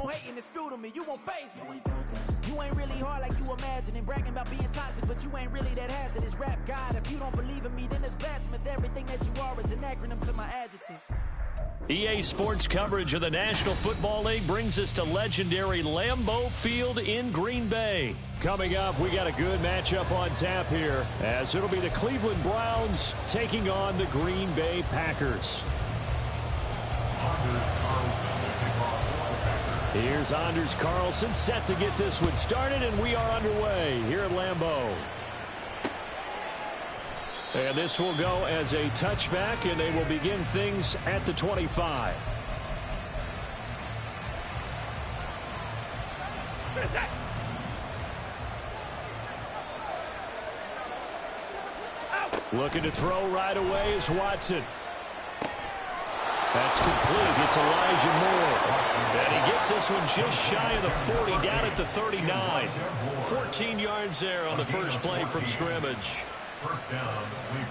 on hating, it's fuel to me. You won't faze me. You ain't really hard like you imagine, and bragging about being toxic, but you ain't really that hazardous. Rap God, if you don't believe in me, then it's blasphemous. Everything that you are is an acronym to my adjectives. EA Sports coverage of the National Football League brings us to legendary Lambeau Field in Green Bay. Coming up, we got a good matchup on tap here, as it'll be the Cleveland Browns taking on the Green Bay Packers. Here's Anders Carlson set to get this one started, and we are underway here at Lambeau. And this will go as a touchback, and they will begin things at the 25. Looking to throw right away is Watson. That's complete. It's Elijah Moore. And he gets this one just shy of the 40, down at the 39. 14 yards there on the first play from scrimmage.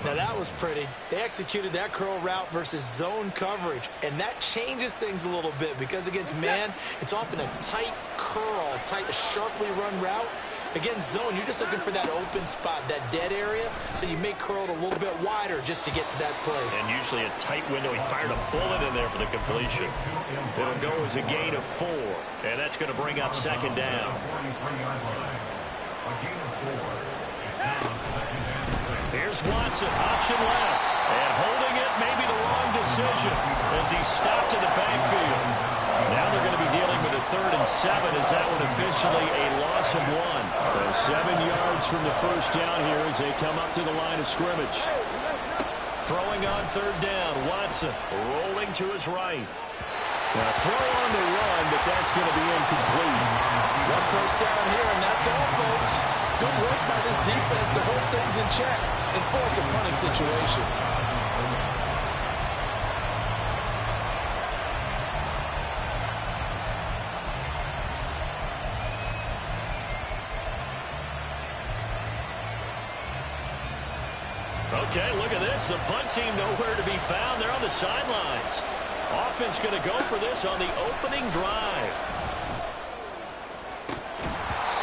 Now that was pretty. They executed that curl route versus zone coverage, and that changes things a little bit because against man, it's often a tight curl, a tight, sharply run route. Against zone, you're just looking for that open spot, that dead area, so you may curl it a little bit wider just to get to that place. And usually a tight window. He fired a bullet in there for the completion. It'll go as a gain of 4, and that's going to bring up second down. Here's Watson, option left, and holding it may be the wrong decision as he stopped in the backfield. Now they're going to be dealing with a 3rd and 7 as that one officially a loss of 1. So 7 yards from the first down here as they come up to the line of scrimmage. Throwing on 3rd down, Watson rolling to his right. Now throw on the run, but that's going to be incomplete. 1 first down here, and that's all, folks. Good work by this defense to hold things in check and force a punting situation. Okay, look at this. The punt team nowhere to be found. They're on the sidelines. Offense going to go for this on the opening drive.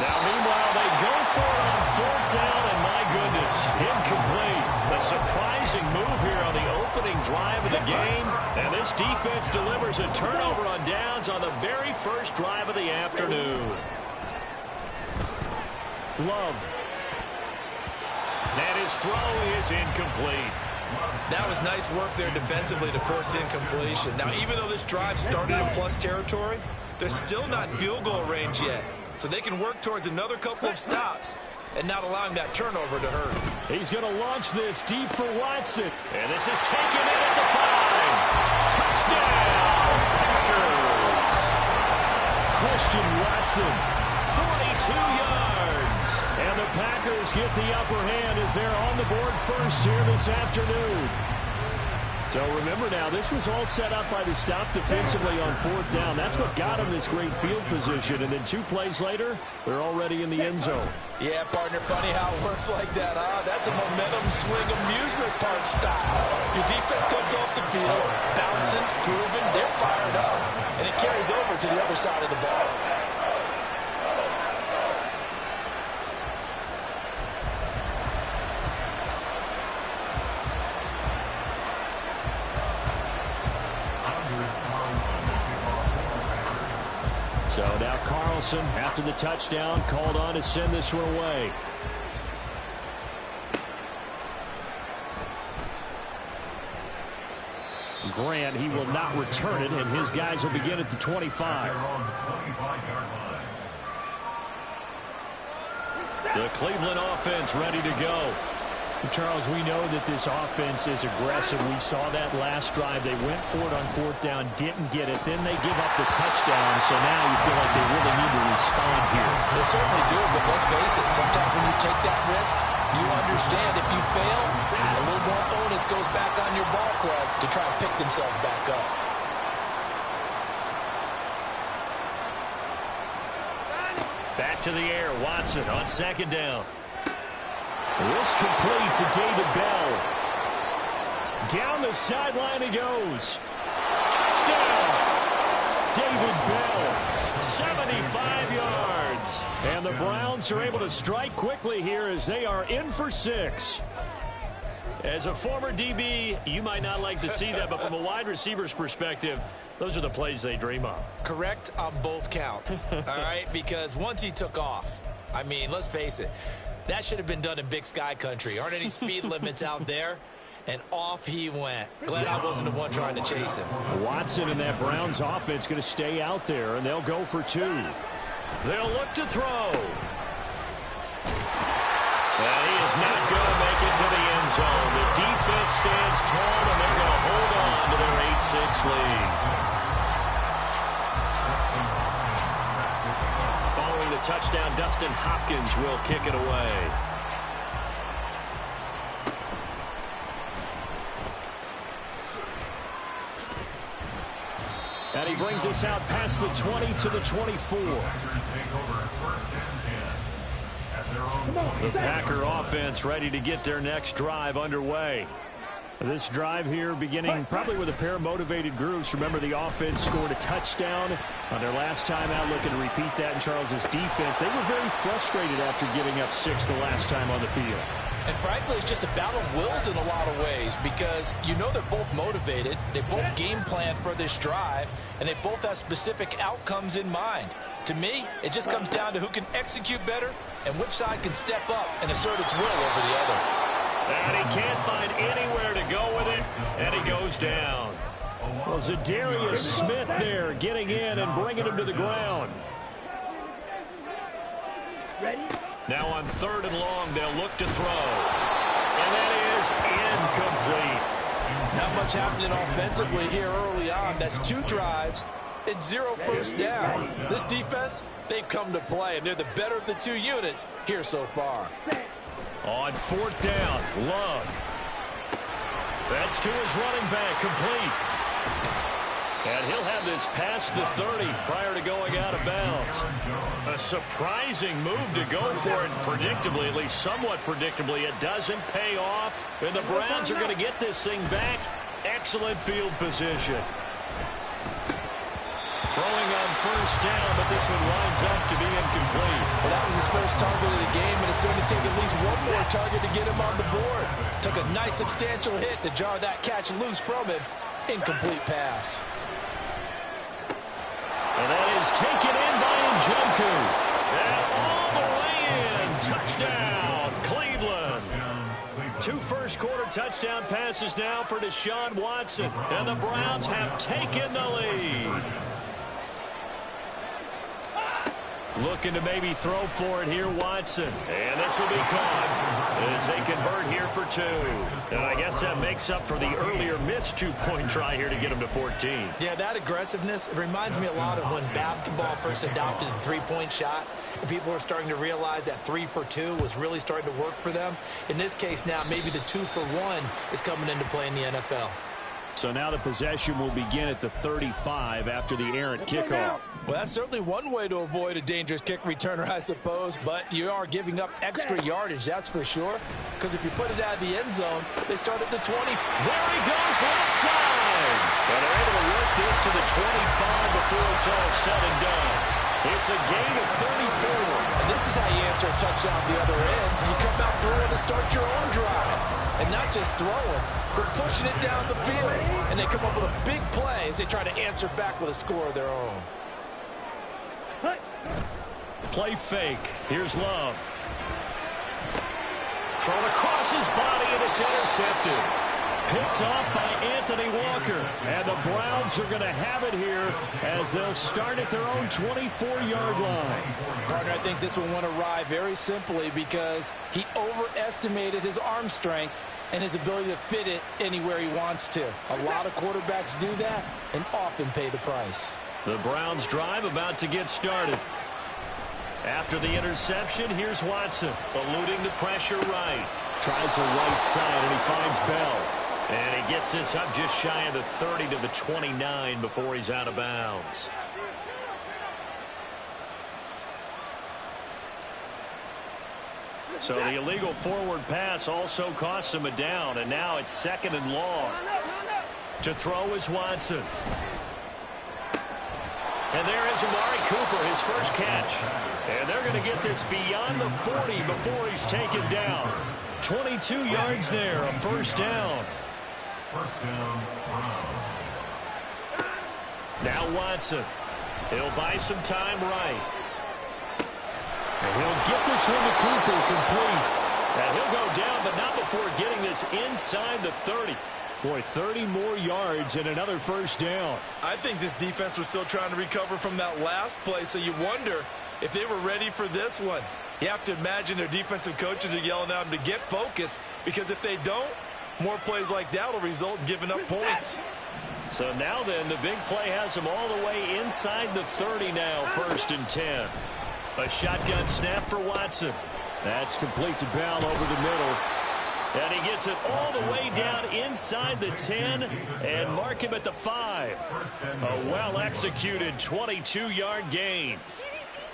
Now, meanwhile, they go for it on 4th down, and my goodness, incomplete. A surprising move here on the opening drive of the game. And this defense delivers a turnover on downs on the very first drive of the afternoon. Love. And his throw is incomplete. That was nice work there defensively to force incompletion. Now, even though this drive started in plus territory, they're still not in field goal range yet. So they can work towards another couple of stops and not allowing that turnover to hurt. He's going to launch this deep for Watson. And this is taken in at the 5. Touchdown, Packers. Christian Watson, 42 yards. And the Packers get the upper hand as they're on the board first here this afternoon. So remember now, this was all set up by the stop defensively on 4th down. That's what got them this great field position. And then 2 plays later, they're already in the end zone. Yeah, partner, funny how it works like that, huh? That's a momentum swing amusement park style. Your defense comes off the field, bouncing, grooving, they're fired up. And it carries over to the other side of the ball. So now Carlson, after the touchdown, called on to send this one away. Grant, he will not return it, and his guys will begin at the 25. The Cleveland offense ready to go. Charles, we know that this offense is aggressive. We saw that last drive. They went for it on 4th down, didn't get it. Then they give up the touchdown, so now you feel like they really need to respond here. They certainly do, but let's face it, sometimes when you take that risk, you understand if you fail, a little more onus goes back on your ball club to try and pick themselves back up. Back to the air, Watson on 2nd down. This complete to David Bell. Down the sideline he goes. Touchdown! David Bell, 75 yards. And the Browns are able to strike quickly here as they are in for 6. As a former DB, you might not like to see that, but from a wide receiver's perspective, those are the plays they dream of. Correct on both counts, all right? Because once he took off, I mean, let's face it, that should have been done in Big Sky country. Aren't any speed limits out there? And off he went. Glad I wasn't the one trying to chase him. Watson and that Browns offense going to stay out there, and they'll go for 2. They'll look to throw. And he is not going to make it to the end zone. The defense stands tall, and they're going to hold on to their 8-6 lead. Following the touchdown, Dustin Hopkins will kick it away. And he brings us out past the 20 to the 24. The Packer offense ready to get their next drive underway. This drive here beginning probably with a pair of motivated groups. Remember, the offense scored a touchdown on their last time out, looking to repeat that in Charles's defense. They were very frustrated after giving up 6 the last time on the field. And frankly, it's just a battle of wills in a lot of ways because you know they're both motivated. They both game plan for this drive, and they both have specific outcomes in mind. To me, it just comes down to who can execute better and which side can step up and assert its will over the other. And he can't find anywhere to go with it, and he goes down. Well, Zadarius Smith there getting in and bringing him to the ground. Now on 3rd and long, they'll look to throw. And that is incomplete. Not much happening offensively here early on. That's 2 drives and 0 first downs. This defense, they've come to play, and they're the better of the 2 units here so far. On 4th down, Love. That's to his running back, complete. And he'll have this past the 30 prior to going out of bounds. A surprising move to go for it predictably, at least somewhat predictably. It doesn't pay off, and the Browns are going to get this thing back. Excellent field position. Throwing on 1st down, but this one winds up to be incomplete. Well, that was his first target of the game, and it's going to take at least one more target to get him on the board. Took a nice substantial hit to jar that catch loose from him. Incomplete pass. And that is taken in by Njoku. And all the way in. Touchdown, Cleveland. 2 first-quarter touchdown passes now for Deshaun Watson. And the Browns have taken the lead. Looking to maybe throw for it here, Watson. And this will be caught as they convert here for 2. And I guess that makes up for the earlier missed 2-point try here to get him to 14. Yeah, that aggressiveness, it reminds me a lot of when basketball first adopted the 3-point shot. And people are starting to realize that 3 for 2 was really starting to work for them. In this case now, maybe the 2 for 1 is coming into play in the NFL. So now the possession will begin at the 35 after the errant kickoff. Well, that's certainly one way to avoid a dangerous kick returner, I suppose, but you are giving up extra yardage, that's for sure, because if you put it out of the end zone, they start at the 20. There he goes, left side. And they're able to work this to the 25 before it's all said and done. It's a gain of 34. And this is how you answer a touchdown at the other end. You come out throwing to start your own drive. And not just throwing, but pushing it down the field. And they come up with a big play as they try to answer back with a score of their own. Play fake. Here's Love. Thrown across his body, and it's intercepted. Picked off by Anthony Walker. And the Browns are going to have it here as they'll start at their own 24-yard line. Partner, I think this will want to ride very simply because he overestimated his arm strength and his ability to fit it anywhere he wants to. A lot of quarterbacks do that and often pay the price. The Browns drive about to get started. After the interception, here's Watson, eluding the pressure right. Tries the right side, and he finds Bell. And he gets this up just shy of the 30 to the 29 before he's out of bounds. So the illegal forward pass also costs him a down, and now it's 2nd and long. To throw is Watson. And there is Amari Cooper, his first catch. And they're going to get this beyond the 40 before he's taken down. 22 yards there, a first down. Now Watson. He'll buy some time right. And he'll get this one to Cooper complete. And he'll go down, but not before getting this inside the 30. Boy, 30 more yards and another first down. I think this defense was still trying to recover from that last play, so you wonder if they were ready for this one. You have to imagine their defensive coaches are yelling at them to get focused, because if they don't, more plays like that will result in giving up points. So now then, the big play has them all the way inside the 30 now, 1st and 10. A shotgun snap for Watson. That's complete to Bell over the middle. And he gets it all the way down inside the 10 and mark him at the 5. A well-executed 22-yard gain.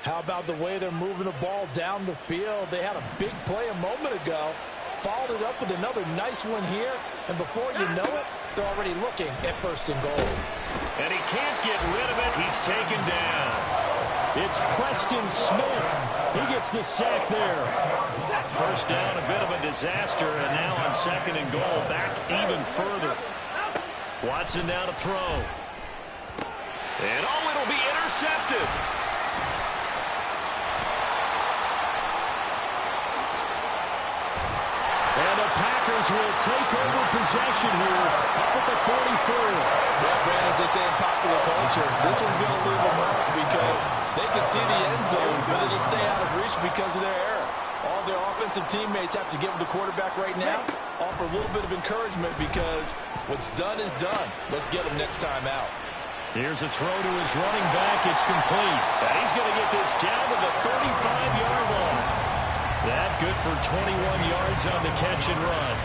How about the way they're moving the ball down the field? They had a big play a moment ago, followed it up with another nice one here, and before you know it, they're already looking at 1st and goal. And he can't get rid of it. He's taken down. It's Preston Smith. He gets the sack there. First down, a bit of a disaster, and now on 2nd and goal, back even further. Watson now to throw. And oh, it'll be intercepted. And the Packers will take over possession here up at the 44. Yeah, Brandon, as they say in popular culture, this one's going to leave a mark because they can see the end zone, but it'll stay out of reach because of their error. All their offensive teammates have to give the quarterback right now, offer a little bit of encouragement because what's done is done. Let's get him next time out. Here's a throw to his running back. It's complete. And he's going to get this down to the 35-yard line. That good for 21 yards on the catch and run.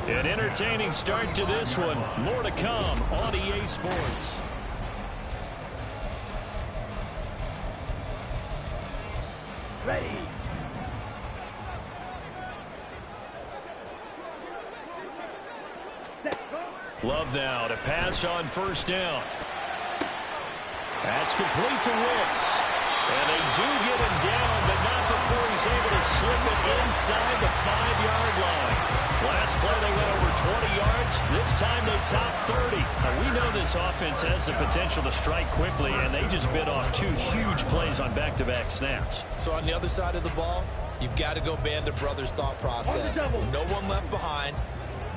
An entertaining start to this one. More to come on EA Sports. Ready. Love now to pass on 1st down. That's complete to Wicks. And they do get him down, but not before he's able to slip it inside the 5-yard line. Last play, they went over 20 yards. This time, they topped 30. Now, we know this offense has the potential to strike quickly, and they just bit off 2 huge plays on back-to-back snaps. So on the other side of the ball, you've got to go Band of Brothers thought process. No one left behind.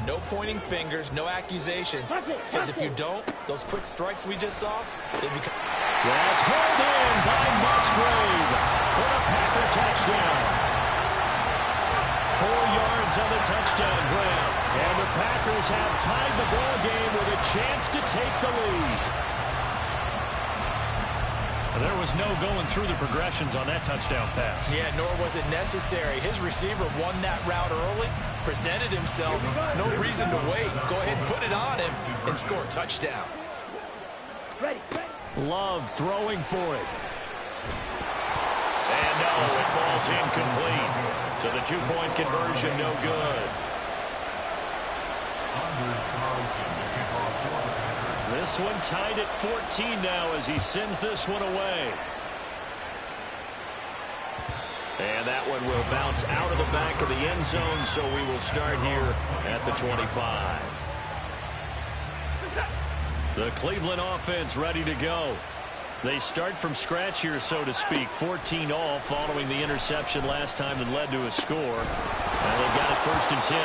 No pointing fingers, no accusations. Because if you don't, those quick strikes we just saw, they become... That's hauled in by Musgrave for a Packer touchdown. 4 yards on the touchdown grab. And the Packers have tied the ball game with a chance to take the lead. There was no going through the progressions on that touchdown pass. Yeah, nor was it necessary. His receiver won that route early, presented himself. No reason to wait. Go ahead and put it on him and score a touchdown. Love throwing for it. And no, it falls incomplete. So the 2-point conversion no good. This one tied at 14 now as he sends this one away. And that one will bounce out of the back of the end zone, so we will start here at the 25. The Cleveland offense ready to go. They start from scratch here, so to speak. 14 all following the interception last time that led to a score. And they've got it 1st and 10.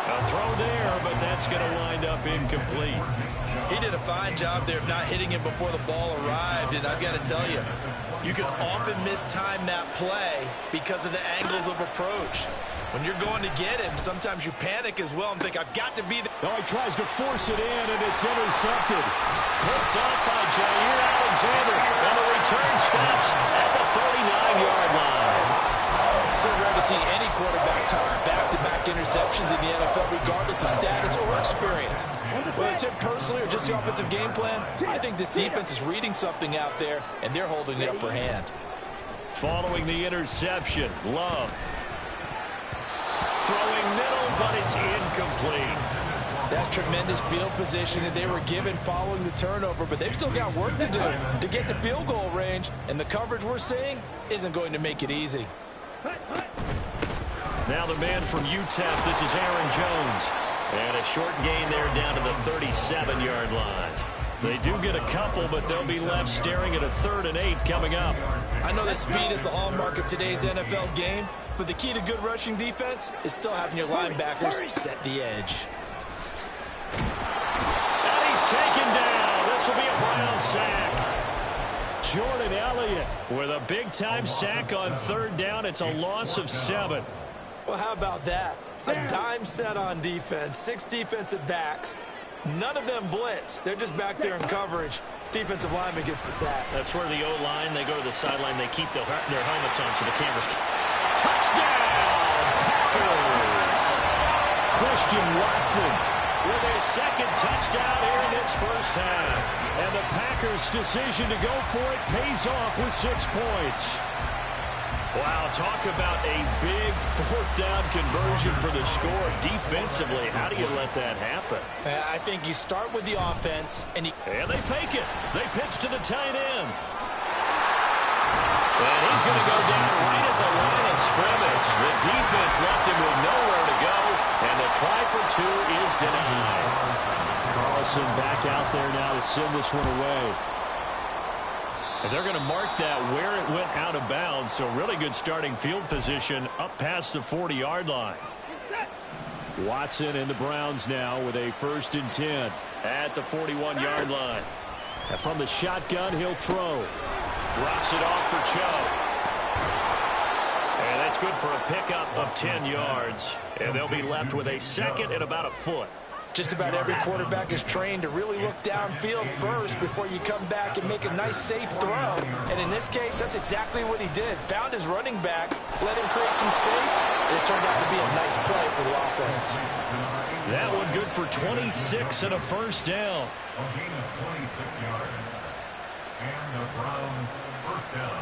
A throw there, but that's going to wind up incomplete. He did a fine job there of not hitting him before the ball arrived, and I've got to tell you, you can often mistime that play because of the angles of approach. When you're going to get him, sometimes you panic as well and think, I've got to be there. Oh, he tries to force it in, and it's intercepted. Picked up by Jair Alexander, and the return stops at the 39-yard line. So rare to see any quarterback toss back-to-back interceptions in the NFL, regardless of status or experience. Whether it's him personally or just the offensive game plan, I think this defense is reading something out there, and they're holding the upper hand. Following the interception, Love. Throwing middle, but it's incomplete. That's tremendous field position that they were given following the turnover, but they've still got work to do to get to field goal range, and the coverage we're seeing isn't going to make it easy. Now the man from UTEP, this is Aaron Jones. And a short gain there down to the 37-yard line. They do get a couple, but they'll be left staring at a 3rd and 8 coming up. I know that speed is the hallmark of today's NFL game, but the key to good rushing defense is still having your linebackers set the edge. And he's taken down. This will be a Brown sack. Jordan Elliott with a big-time sack on 3rd down. It's a loss of 7. Well, how about that? A dime set on defense, 6 defensive backs. None of them blitz. They're just back there in coverage. Defensive lineman gets the sack. That's where the O-line, they go to the sideline, they keep their helmets on so the cameras can. Touchdown, Packers! Christian Watson with his 2nd touchdown here in this first half. And the Packers' decision to go for it pays off with 6 points. Wow, talk about a big 4th down conversion for the score defensively. How do you let that happen? I think you start with the offense. And they fake it. They pitch to the tight end. And he's going to go down right at the line of scrimmage. The defense left him with nowhere to go. And the try for 2 is denied. Carlson back out there now to send this one away. And they're going to mark that where it went out of bounds. So really good starting field position up past the 40-yard line. Watson and the Browns now with a 1st and 10 at the 41-yard line. And from the shotgun, he'll throw. Drops it off for Chubb. And that's good for a pickup of 10 yards. And they'll be left with a 2nd and about a foot. Just about every quarterback is trained to really look downfield first before you come back and make a nice, safe throw. And in this case, that's exactly what he did. Found his running back, let him create some space, and it turned out to be a nice play for the offense. That one good for 26 and a 1st down. A gain of 26 yards. And the Browns' 1st down.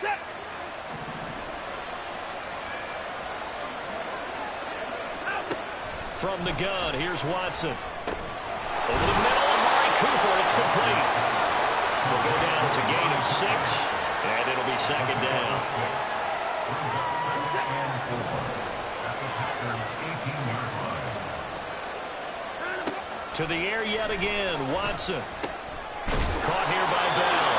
Set. From the gun, here's Watson. Over the middle, Amari Cooper, it's complete. Will go down as a gain of 6, and it'll be 2nd down. Brings up 2nd and 4 at the Packers' 18-yard line. To the air yet again, Watson. Caught here by Bell.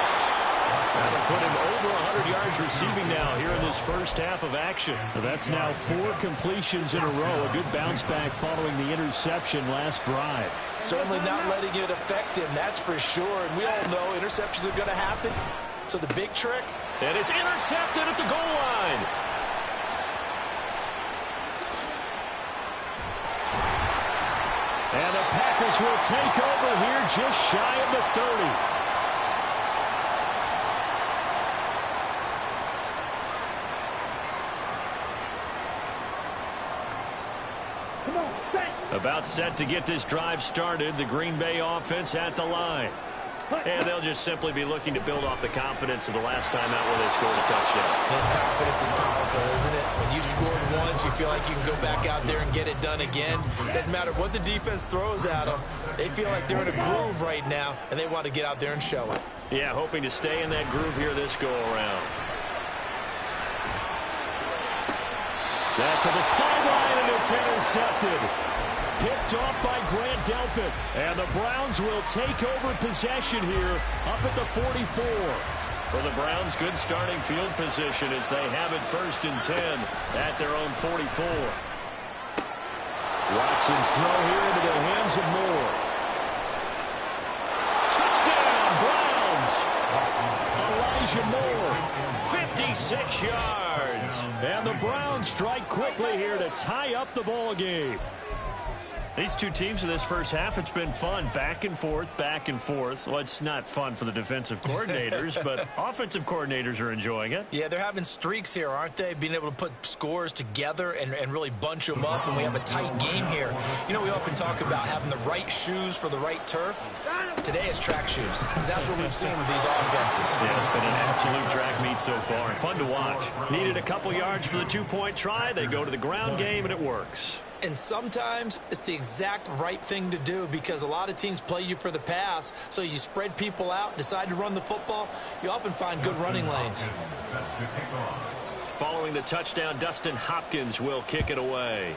That'll put him over 100 yards receiving now here in this first half of action. That's now 4 completions in a row. A good bounce back following the interception last drive. Certainly not letting it affect him, that's for sure. And we all know interceptions are going to happen. So the big trick. And it's intercepted at the goal line. And the Packers will take over here just shy of the 30. About set to get this drive started. The Green Bay offense at the line. And they'll just simply be looking to build off the confidence of the last time out where they scored a touchdown. And confidence is powerful, isn't it? When you've scored once, you feel like you can go back out there and get it done again. Doesn't matter what the defense throws at them. They feel like they're in a groove right now, and they want to get out there and show it. Yeah, hoping to stay in that groove here this go-around. That's to the sideline, and it's intercepted. Picked off by Grant Delpit. And the Browns will take over possession here up at the 44. For the Browns, good starting field position as they have it 1st and 10 at their own 44. Watson's throw here into the hands of Moore. Touchdown, Browns! Elijah Moore, 56 yards. And the Browns strike quickly here to tie up the ball game. These two teams in this first half, it's been fun. Back and forth, back and forth. Well, it's not fun for the defensive coordinators, but offensive coordinators are enjoying it. Yeah, they're having streaks here, aren't they? Being able to put scores together and really bunch them up, and we have a tight game here. You know, we often talk about having the right shoes for the right turf. Today it's track shoes, because that's what we've seen with these offenses. Yeah, it's been an absolute track meet so far, and fun to watch. Needed a couple yards for the two-point try. They go to the ground game, and it works. And sometimes it's the exact right thing to do because a lot of teams play you for the pass, so you spread people out, decide to run the football, you often find good running lanes. Following the touchdown, Dustin Hopkins will kick it away.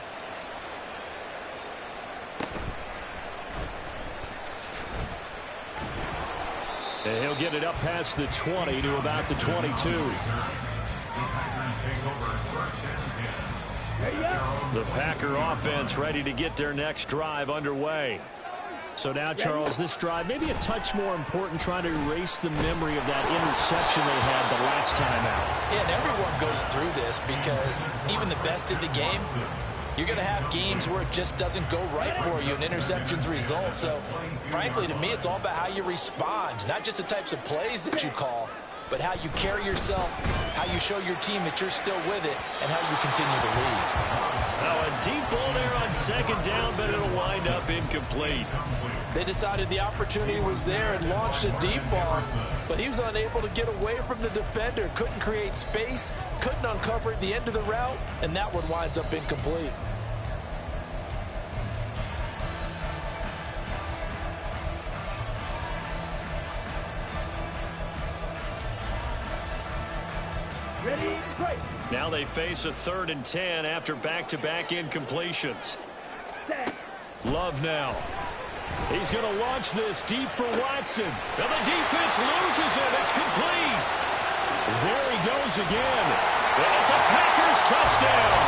And he'll get it up past the 20 to about the 22. The Packer offense ready to get their next drive underway. So now, Charles, this drive maybe a touch more important, trying to erase the memory of that interception they had the last time out. Yeah, and everyone goes through this because even the best in the game, you're going to have games where it just doesn't go right for you and interceptions result. So, frankly, to me, it's all about how you respond, not just the types of plays that you call, but how you carry yourself, how you show your team that you're still with it, and how you continue to lead. Now a deep ball there on second down, but it'll wind up incomplete. They decided the opportunity was there and launched a deep ball, but he was unable to get away from the defender, couldn't create space, couldn't uncover at the end of the route, and that one winds up incomplete. Now they face a 3rd and 10 after back-to-back incompletions. Love now. He's going to launch this deep for Watson. And the defense loses him. It's complete. There he goes again. And it's a Packers touchdown.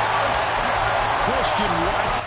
Christian Watson.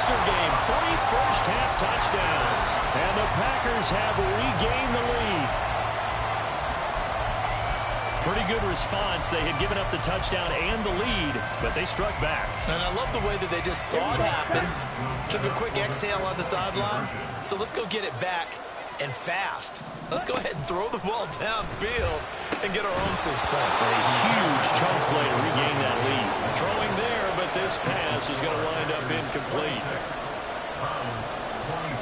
monster game. 3 first-half touchdowns. And the Packers have regained the lead. Pretty good response. They had given up the touchdown and the lead, but they struck back. And I love the way that they just saw it happen. Took a quick exhale on the sidelines. So let's go get it back and fast. Let's go ahead and throw the ball downfield and get our own 6 points. A huge chunk play to regain that lead. Throwing there, but this pass is going to wind up incomplete.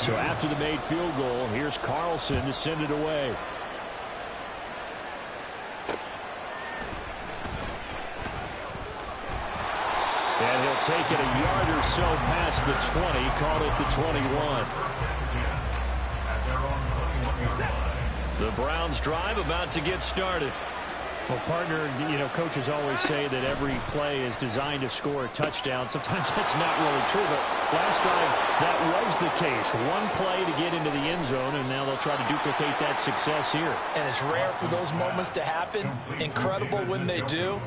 So after the made field goal, here's Carlson to send it away. And he'll take it a yard or so past the 20, caught at the 21. The Browns drive about to get started. Well, partner, coaches always say that every play is designed to score a touchdown. Sometimes that's not really true, but last time that was the case. One play to get into the end zone, and now they'll try to duplicate that success here. And it's rare for those moments to happen. Incredible when they do.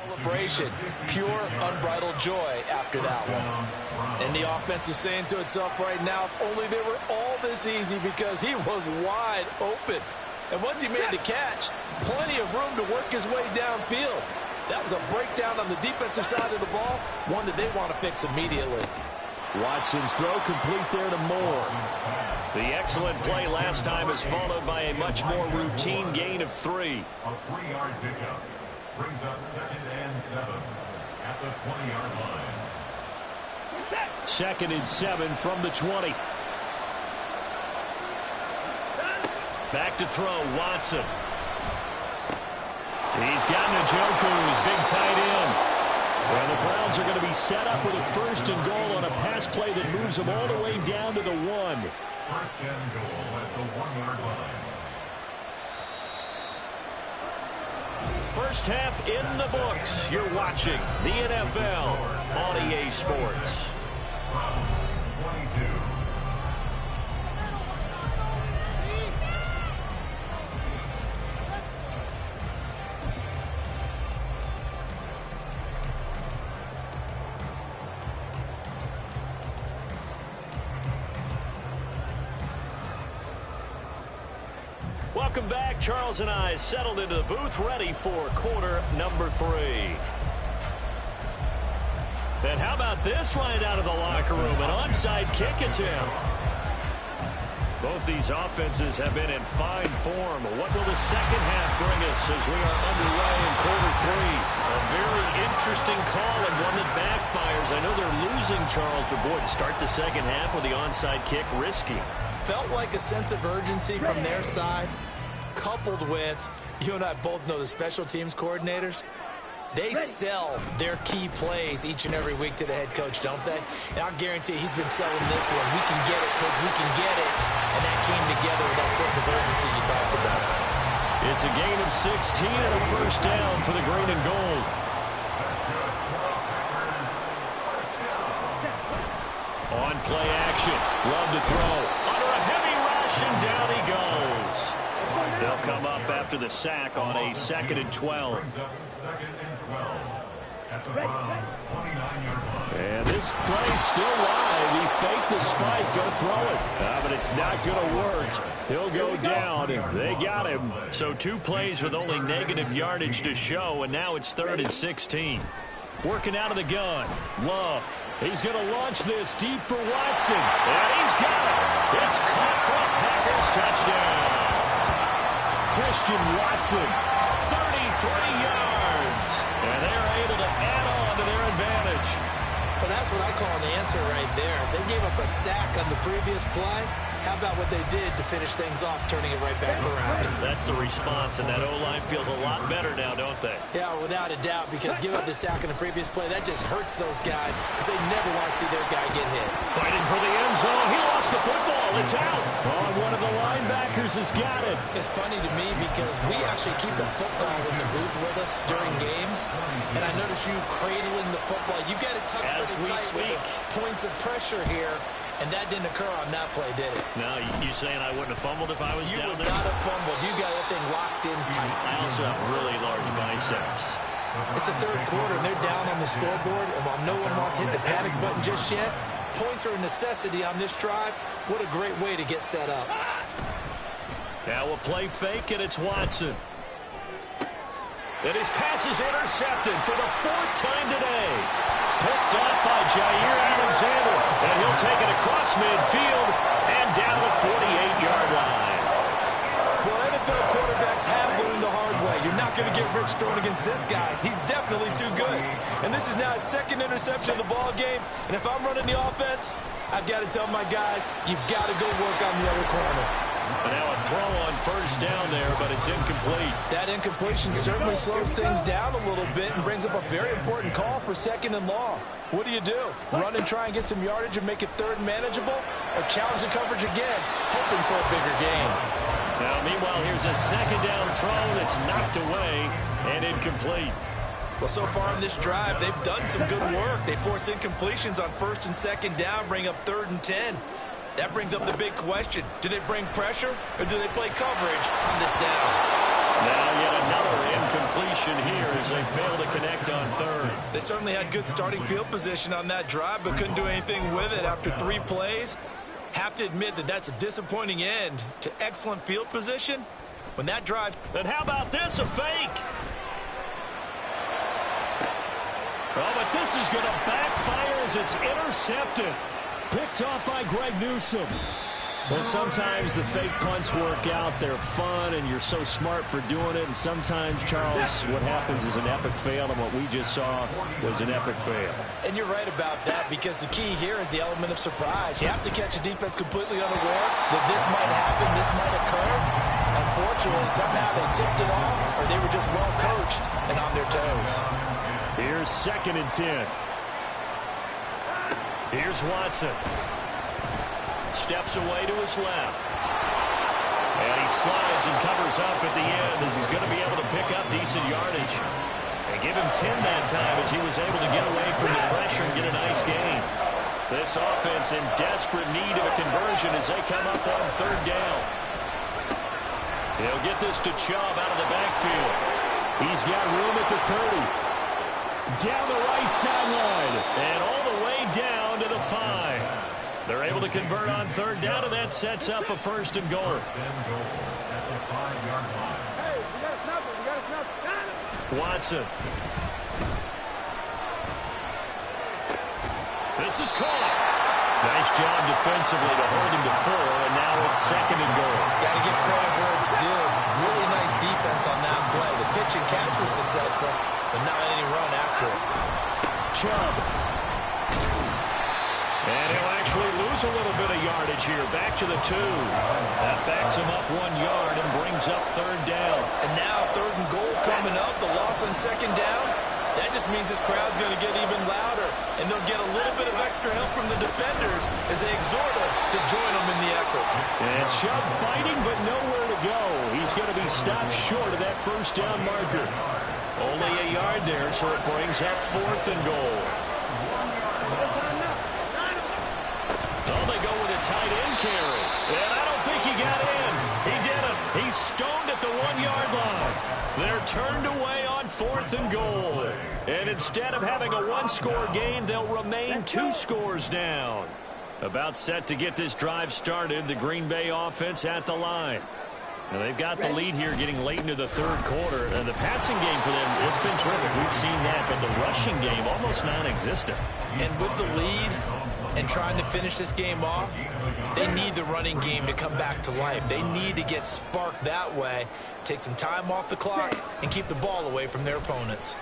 Celebration, pure, unbridled joy after that one. And the offense is saying to itself right now, if only they were all this easy, because he was wide open. And once he made the catch, plenty of room to work his way downfield. That was a breakdown on the defensive side of the ball, one that they want to fix immediately. Watson's throw complete there to Moore. The excellent play last time is followed by a much more routine gain of 3. A 3-yard pickup brings up 2nd and 7 at the 20-yard line. 2nd and 7 from the 20. Back to throw, Watson. He's got Njoku's big tight end. Well, the Browns are going to be set up with a 1st and goal on a pass play that moves them all the way down to the 1. 1st and goal at the 1-yard line. First half in the books. You're watching the NFL on EA Sports. Browns 22. Welcome back. Charles and I settled into the booth, ready for quarter number 3. And how about this right out of the locker room? An onside kick attempt. Both these offenses have been in fine form. What will the second half bring us as we are underway in quarter 3? A very interesting call and one that backfires. I know they're losing, Charles, but boy, to start the second half with the onside kick, risky. Felt like a sense of urgency from their side, coupled with, you and I both know the special teams coordinators, they sell their key plays each and every week to the head coach, don't they? And I'll guarantee he's been selling this one. We can get it, coach, we can get it. And that came together with that sense of urgency you talked about. It's a gain of 16 and a 1st down for the green and gold. On play action, Love to throw. Under a heavy rush, and down he goes. They'll come up after the sack on a 2nd and 12. And this play's still live. He faked the spike, go throw it. But it's not going to work. He'll go down. They got him. So 2 plays with only negative yardage to show, and now it's 3rd and 16. Working out of the gun. Love. He's going to launch this deep for Watson. And he's got it. It's caught for a Packers touchdown. Christian Watson, 33 yards. And they're able to add on to their advantage. Well, that's what I call an answer right there. They gave up a sack on the previous play, How about what they did to finish things off, turning it right back around? That's the response, and that O-line feels a lot better now, don't they? Yeah, without a doubt, because give up the sack in the previous play, that just hurts those guys because they never want to see their guy get hit. Fighting for the end zone. He lost the football. It's out. Oh, one of the linebackers has got it. It's funny to me because we actually keep a football in the booth with us during games, and I notice you cradling the football. You got it tucked pretty tight with the points of pressure here. And that didn't occur on that play, did it? No, you saying I wouldn't have fumbled if I was down there? You would not have fumbled. You got that thing locked in tight. I also have really large biceps. It's the third quarter, and they're down on the scoreboard. And while no one wants to hit the panic button just yet, points are a necessity on this drive. What a great way to get set up. Now a play fake, and it's Watson. And his pass is intercepted for the 4th time today. Picked up by Jair Alexander. And he'll take it across midfield and down the 48-yard line. Well, NFL quarterbacks have learned the hard way. You're not going to get rich throwing against this guy. He's definitely too good. And this is now his 2nd interception of the ball game. And if I'm running the offense, I've got to tell my guys, you've got to go work on the other corner. And now a throw on first down there, but it's incomplete. That incompletion certainly slows things down a little bit and brings up a very important call for 2nd and long. What do you do? Run and try and get some yardage and make it 3rd manageable? Or challenge the coverage again, hoping for a bigger gain? Now, meanwhile, here's a 2nd down throw that's knocked away and incomplete. Well, so far in this drive, they've done some good work. They force incompletions on 1st and 2nd down, bring up 3rd and 10. That brings up the big question. Do they bring pressure or do they play coverage on this down? Now yet another incompletion here as they fail to connect on 3rd. They certainly had good starting field position on that drive but couldn't do anything with it after 3 plays. Have to admit that that's a disappointing end to excellent field position when that drive. And how about this, a fake? Oh, but this is going to backfire as it's intercepted. Picked off by Greg Newsome. Well, sometimes the fake punts work out. They're fun, and you're so smart for doing it. And sometimes, Charles, what happens is an epic fail, and what we just saw was an epic fail. And you're right about that because the key here is the element of surprise. You have to catch a defense completely unaware that this might happen, this might occur. Unfortunately, somehow they tipped it off, or they were just well coached and on their toes. Here's 2nd and 10. Here's Watson. Steps away to his left. And he slides and covers up at the end as he's going to be able to pick up decent yardage. And give him 10 that time as he was able to get away from the pressure and get a nice gain. This offense in desperate need of a conversion as they come up on 3rd down. They'll get this to Chubb out of the backfield. He's got room at the 30. Down the right sideline. And all the way down to the 5. They're able to convert on 3rd down, and that sets up a 1st and goal. Watson. This is caught. Nice job defensively to hold him to 4, and now it's 2nd and goal. Got to give credit where it's due. Really nice defense on that play. The pitch and catch was successful, but not any run after it. Chubb. And he'll actually lose a little bit of yardage here. Back to the 2. That backs him up 1 yard and brings up 3rd down. And now 3rd and goal coming up. The loss on 2nd down. That just means this crowd's going to get even louder. And they'll get a little bit of extra help from the defenders as they exhort them to join them in the effort. And Chubb fighting, but nowhere to go. He's going to be stopped short of that 1st down marker. Only a yard there, so it brings up 4th and goal. Oh, they go with a tight end carry. And I don't think he got in. He didn't. He's stoned at the 1-yard line. They're turned away on 4th and goal. And instead of having a 1-score game, they'll remain 2 scores down. About set to get this drive started, the Green Bay offense at the line. Now they've got the lead here getting late into the 3rd quarter. And the passing game for them, it's been terrific. We've seen that, but the rushing game almost non-existent. And with the lead and trying to finish this game off, they need the running game to come back to life. They need to get sparked that way, take some time off the clock, and keep the ball away from their opponents.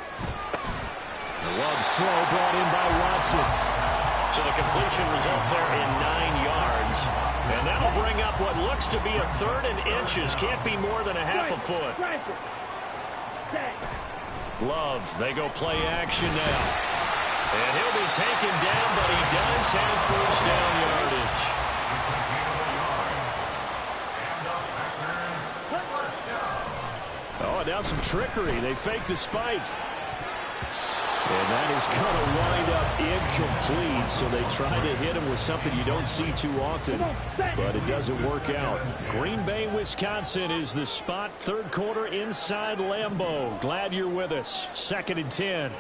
Love's throw brought in by Watson. So the completion results there in 9 yards. And that'll bring up what looks to be a 3rd and inches. Can't be more than a half a foot. Love, they go play action now. And he'll be taken down, but he does have first down yardage. Oh, now some trickery. They fake the spike. And that is going to wind up incomplete. So they try to hit him with something you don't see too often, but it doesn't work out. Green Bay, Wisconsin is the spot. 3rd quarter inside Lambeau. Glad you're with us. 2nd and 10.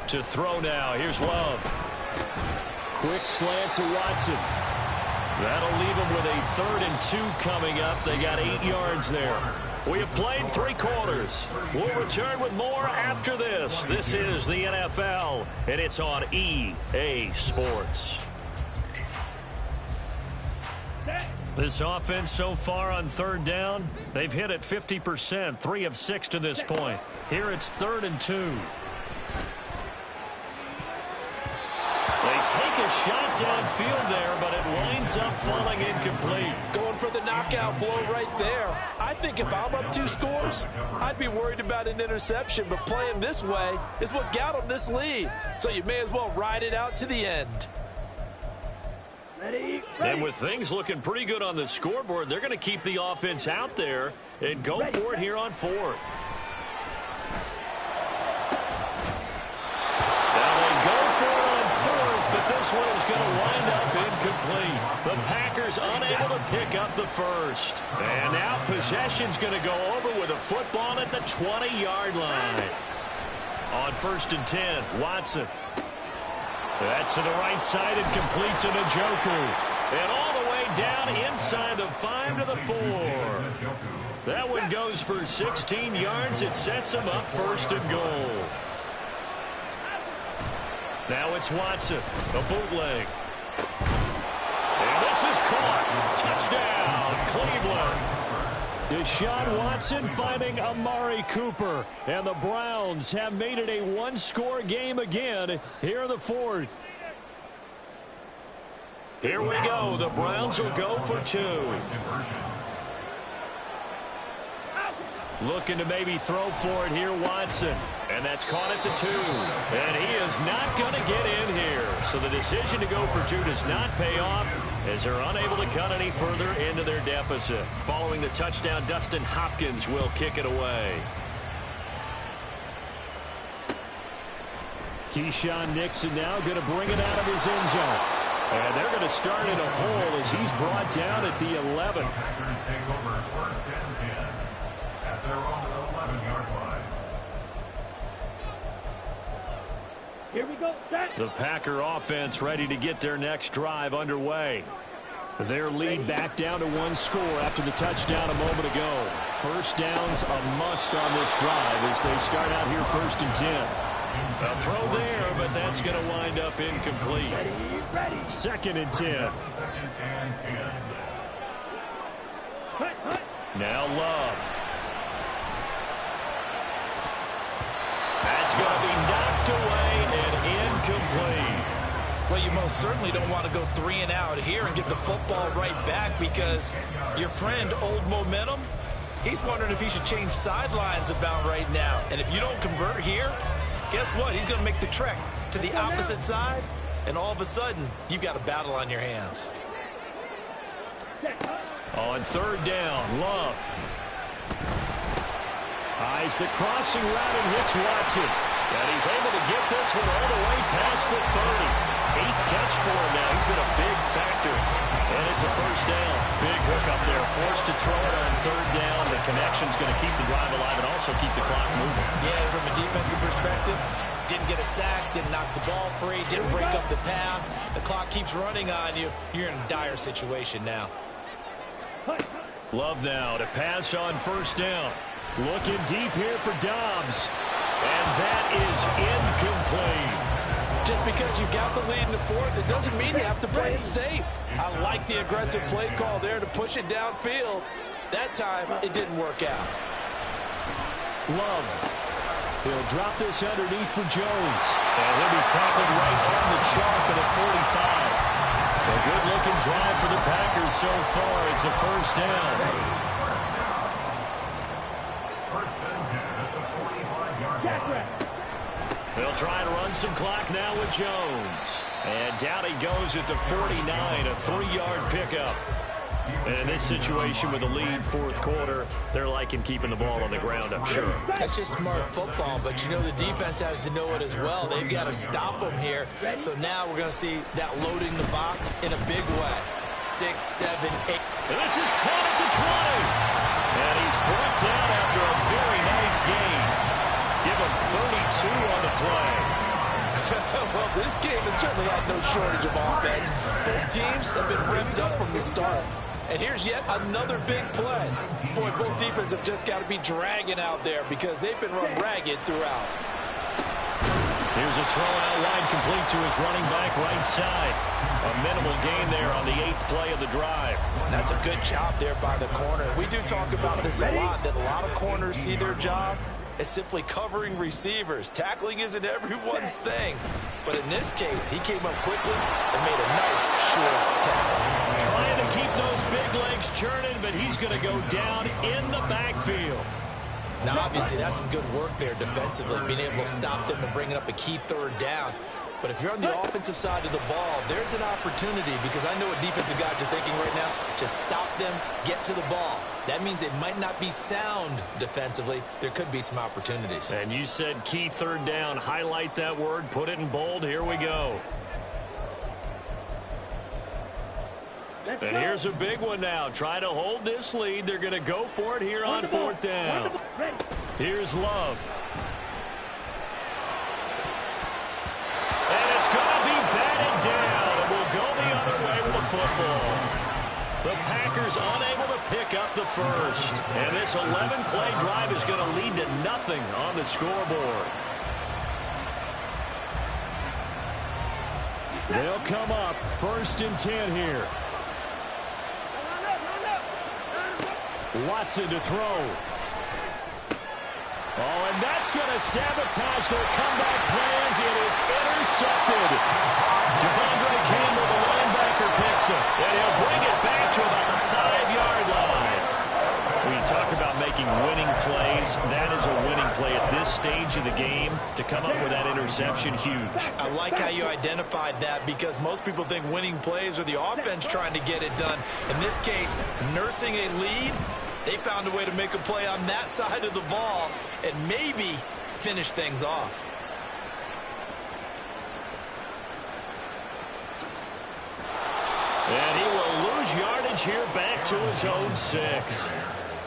To throw now. Here's Love. Quick slant to Watson. That'll leave them with a 3rd and 2 coming up. They got 8 yards there. We have played 3 quarters. We'll return with more after this. This is the NFL, and it's on EA Sports. This offense so far on 3rd down, they've hit it 50%, 3 of 6 to this point. Here it's 3rd and 2. They take a shot downfield there, but it winds up falling incomplete. Going for the knockout blow right there. I think if I'm up 2 scores, I'd be worried about an interception, but playing this way is what got them this lead. So you may as well ride it out to the end. And with things looking pretty good on the scoreboard, they're going to keep the offense out there and go for it here on 4th. This one is going to wind up incomplete. The Packers unable to pick up the first. And now possession's going to go over with a football at the 20-yard line. On 1st and 10, Watson. That's to the right side and complete to Njoku. And all the way down inside the 5 to the 4. That one goes for 16 yards. It sets him up 1st and goal. Now it's Watson, a bootleg. And this is caught. Touchdown, Cleveland. Deshaun Watson finding Amari Cooper. And the Browns have made it a 1-score game again here in the 4th. Here we go. The Browns will go for 2. Looking to maybe throw for it here, Watson. And that's caught at the 2. And he is not going to get in here. So the decision to go for 2 does not pay off as they're unable to cut any further into their deficit. Following the touchdown, Dustin Hopkins will kick it away. Keyshawn Nixon now going to bring it out of his end zone. And they're going to start in a hole as he's brought down at the 11. Packers take over 1st and 10 at their own 11-yard line. Here we go, set. The Packer offense ready to get their next drive underway. Their lead back down to 1 score after the touchdown a moment ago. First down's a must on this drive as they start out here 1st and 10. A throw there, but that's going to wind up incomplete. 2nd and 10. Now Love. That's going to be knocked away and incomplete. Well, you most certainly don't want to go 3 and out here and get the football right back because your friend, Old Momentum, he's wondering if he should change sidelines about right now. And if you don't convert here, guess what? He's going to make the trek to the opposite side, and all of a sudden, you've got a battle on your hands. On 3rd down, Love. Eyes the crossing route and hits Watson. And he's able to get this one all the way past the 30. 8th catch for him now. He's been a big factor. And it's a first down. Big hook up there. Forced to throw it on 3rd down. The connection's going to keep the drive alive and also keep the clock moving. Yeah, from a defensive perspective, didn't get a sack, didn't knock the ball free, didn't break up the pass. The clock keeps running on you. You're in a dire situation now. Love now to pass on 1st down. Looking deep here for Dobbs. And that is incomplete. Just because you got the lead in the 4th, it doesn't mean you have to play it safe. I like the aggressive play call there to push it downfield. That time, it didn't work out. Love. He'll drop this underneath for Jones. And he'll be tackled right on the chalk at 45. A good-looking drive for the Packers so far. It's a first down. First and 10 at the 45-yard line. They'll try and run some clock now with Jones. And down he goes at the 49, a 3-yard pickup. And in this situation with the lead fourth quarter, they're liking keeping the ball on the ground, I'm sure. That's just smart football, but you know the defense has to know it as well. They've got to stop them here. So now we're going to see that loading the box in a big way. 6, 7, 8. And this is caught at the 20. And he's brought down after a very nice gain. Give him 32 on the play. Well, this game has certainly had no shortage of offense. Both teams have been revved up from the start. And here's yet another big play. Boy, both defenses have just got to be dragging out there because they've been run ragged throughout. Here's a throw out wide complete to his running back right side. A minimal gain there on the 8th play of the drive. That's a good job there by the corner. We do talk about this a lot, that a lot of corners see their job as simply covering receivers. Tackling isn't everyone's thing. But in this case, he came up quickly and made a nice, short tackle. Trying to keep those big legs churning, but he's going to go down in the backfield. Now, obviously, that's some good work there defensively, being able to stop them and bringing up a key third down. But if you're on the offensive side of the ball, there's an opportunity, because I know what defensive guys are thinking right now. Just stop them, get to the ball. That means they might not be sound defensively. There could be some opportunities. And you said key third down. Highlight that word. Put it in bold. Here we go. And here's a big one now. Try to hold this lead. They're going to go for it here on fourth down. Here's Love. And it's going to be batted down. And we'll go the other way with the football. The Packers unable to pick up the first. And this 11-play drive is going to lead to nothing on the scoreboard. They'll come up first and 10 here. Watson to throw. Oh, and that's going to sabotage their comeback plans. It is intercepted. Devondre Campbell, the linebacker, picks it. And he'll bring it back to about the 5-yard line. When you talk about making winning plays, that is a winning play at this stage of the game. To come up with that interception, huge. I like how you identified that, because most people think winning plays are the offense trying to get it done. In this case, nursing a lead, they found a way to make a play on that side of the ball and maybe finish things off. And he will lose yardage here back to his own 6.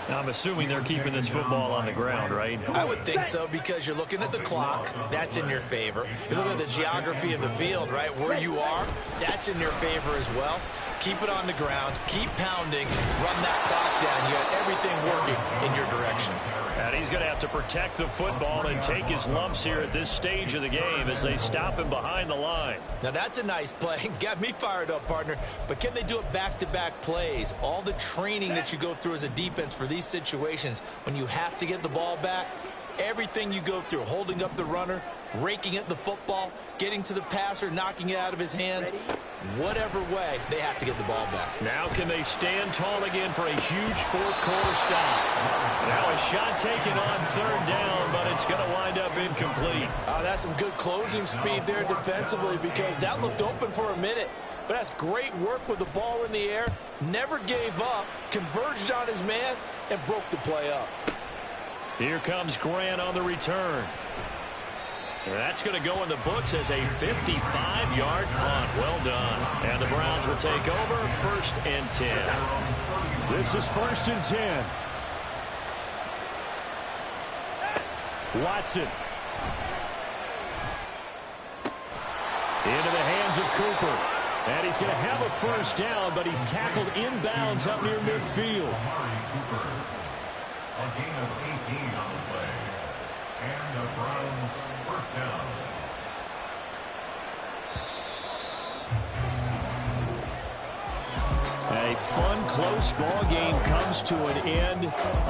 Now, I'm assuming they're keeping this football on the ground, right? I would think so, because you're looking at the clock. That's in your favor. You're looking at the geography of the field, right? Where you are, that's in your favor as well. Keep it on the ground. Keep pounding. Run that clock down. You have everything working in your direction. And he's going to have to protect the football and take his lumps here at this stage of the game as they stop him behind the line. Now, that's a nice play. Got me fired up, partner. But can they do it back-to-back plays? All the training that you go through as a defense for these situations, when you have to get the ball back, everything you go through, holding up the runner, raking at the football, getting to the passer, knocking it out of his hands, whatever way, they have to get the ball back. Now can they stand tall again for a huge fourth quarter stop? Now a shot taken on third down, but it's going to wind up incomplete. That's some good closing speed there defensively, because that looked open for a minute. But that's great work with the ball in the air. Never gave up, converged on his man, and broke the play up. Here comes Grant on the return. That's going to go in the books as a 55-yard punt. Well done. And the Browns will take over first and 10. This is first and 10. Watson. Into the hands of Cooper. And he's going to have a first down, but he's tackled inbounds up near midfield. A gain of 18 on the play. And the Browns first down. A fun, close ball game comes to an end.